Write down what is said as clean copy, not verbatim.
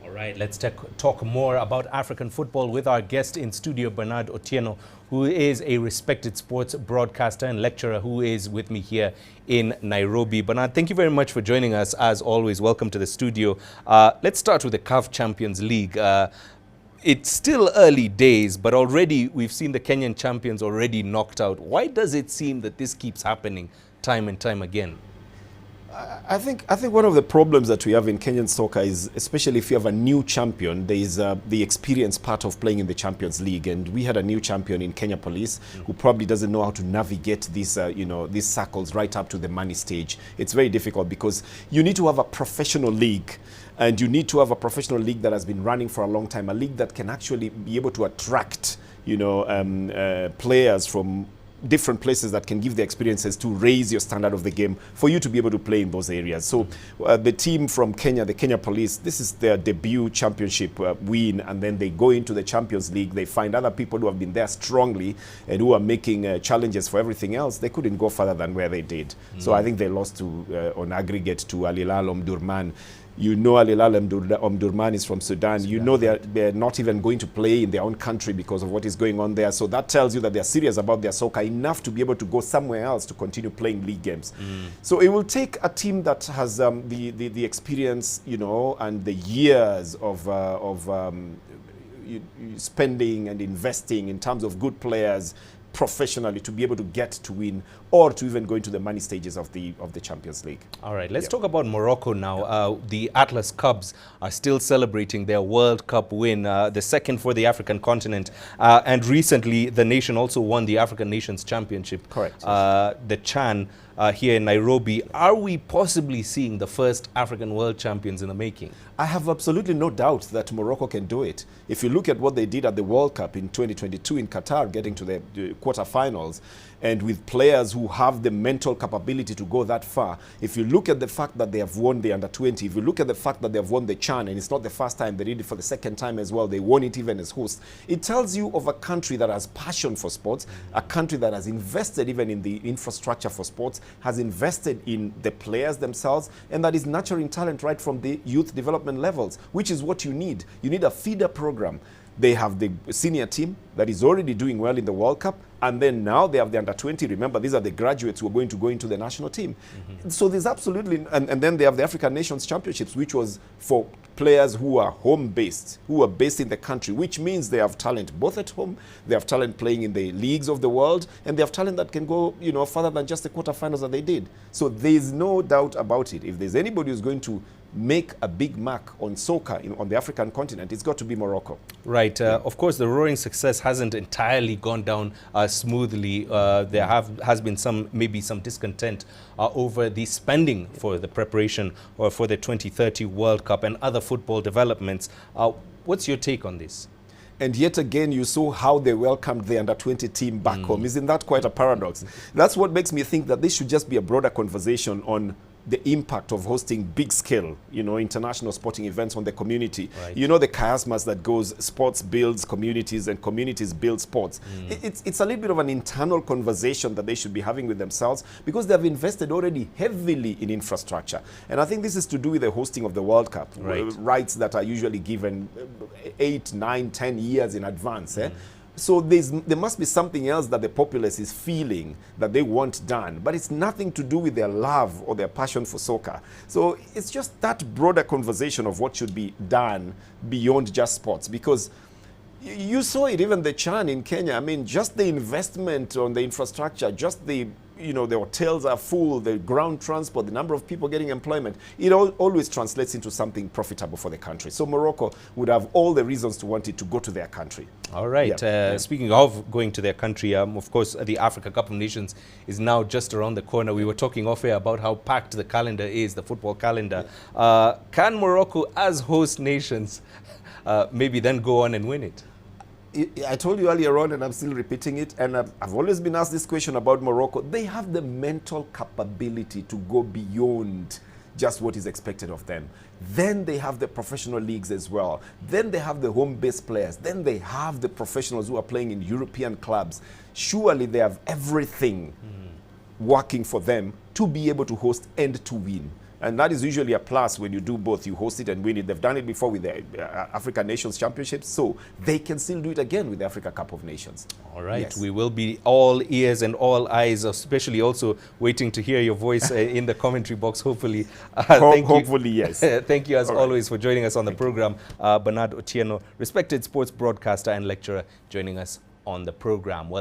All right, let's talk more about African football with our guest in studio, Bernard Otieno, who is a respected sports broadcaster and lecturer who is with me here in Nairobi. Bernard, thank you very much for joining us. As always, welcome to the studio. Let's start with the CAF Champions League. It's still early days, but already we've seen the Kenyan champions already knocked out. Why does it seem that this keeps happening time and time again? I think one of the problems that we have in Kenyan soccer is, especially if you have a new champion, there is the experience part of playing in the Champions League, and we had a new champion in Kenya Police who probably doesn't know how to navigate these these circles right up to the money stage. It's very difficult because you need to have a professional league, and you need to have a professional league that has been running for a long time, a league that can actually be able to attract players from different places that can give the experiences to raise your standard of the game for you to be able to play in those areas. So the team from Kenya, the Kenya Police, this is their debut championship win, and then they go into the Champions League. They find other people who have been there strongly and who are making challenges for everything else. They couldn't go further than where they did. So I think they lost to on aggregate to Al Hilal Omdurman. You know Al Hilal Omdurman is from Sudan. You know they're not even going to play in their own country because of what is going on there. So that tells you that they're serious about their soccer enough to be able to go somewhere else to continue playing league games. So it will take a team that has the experience, and the years of spending and investing in terms of good players professionally to be able to get to win or to even go into the money stages of the Champions League. All right, let's talk about Morocco now. The Atlas Cubs are still celebrating their World Cup win, the second for the African continent. And recently, the nation also won the African Nations Championship. Correct. The CHAN here in Nairobi. Are we possibly seeing the first African world champions in the making? I have absolutely no doubt that Morocco can do it. If you look at what they did at the World Cup in 2022 in Qatar, getting to the quarterfinals, and with players who have the mental capability to go that far. If you look at the fact that they have won the Under-20, if you look at the fact that they have won the CHAN, and it's not the first time, they did it for the second time as well, they won it even as hosts, it tells you of a country that has passion for sports, a country that has invested even in the infrastructure for sports, has invested in the players themselves, and that is nurturing talent right from the youth development levels, which is what you need. You need a feeder program. They have the senior team that is already doing well in the World Cup, and then now they have the Under-20. Remember, these are the graduates who are going to go into the national team. So there's absolutely, and then they have the African Nations Championships, which was for players who are home-based, who are based in the country, which means they have talent both at home, they have talent playing in the leagues of the world, and they have talent that can go, further than just the quarterfinals that they did. So there's no doubt about it. If there's anybody who's going to make a big mark on soccer on the African continent, it's got to be Morocco. Right. Of course, the roaring success hasn't entirely gone down smoothly. There has been maybe some discontent over the spending for the preparation or for the 2030 World Cup and other football developments. What's your take on this? And yet again, you saw how they welcomed the Under-20 team back home. Isn't that quite a paradox? That's what makes me think that this should just be a broader conversation on the impact of hosting big scale, international sporting events on the community. Right. The chiasmus that goes, sports builds communities and communities build sports. It's a little bit of an internal conversation that they should be having with themselves, because they have invested already heavily in infrastructure. And I think this is to do with the hosting of the World Cup. Right. Rights that are usually given 8, 9, 10 years in advance. So there must be something else that the populace is feeling that they want done, but it's nothing to do with their love or their passion for soccer. So it's just that broader conversation of what should be done beyond just sports, because you saw it, even the CHAN in Kenya. I mean, just the investment on the infrastructure, just the the hotels are full, the ground transport, the number of people getting employment, it always translates into something profitable for the country. So Morocco would have all the reasons to want it to go to their country. All right. Speaking of going to their country, of course, the Africa Cup of Nations is now just around the corner. We were talking off air about how packed the calendar is, the football calendar. Can Morocco, as host nations, maybe then go on and win it? I told you earlier on, and I'm still repeating it, and I've always been asked this question about Morocco. They have the mental capability to go beyond just what is expected of them. Then they have the professional leagues as well. Then they have the home-based players. Then they have the professionals who are playing in European clubs. Surely they have everything working for them to be able to host and to win. And that is usually a plus when you do both. You host it and win it. They've done it before with the African Nations Championships, so they can still do it again with the Africa Cup of Nations. All right. Yes. We will be all ears and all eyes, especially also waiting to hear your voice in the commentary box, hopefully. Hopefully, yes. Thank you, as always, for joining us on the program. Bernard Otieno, respected sports broadcaster and lecturer, joining us on the program. Well,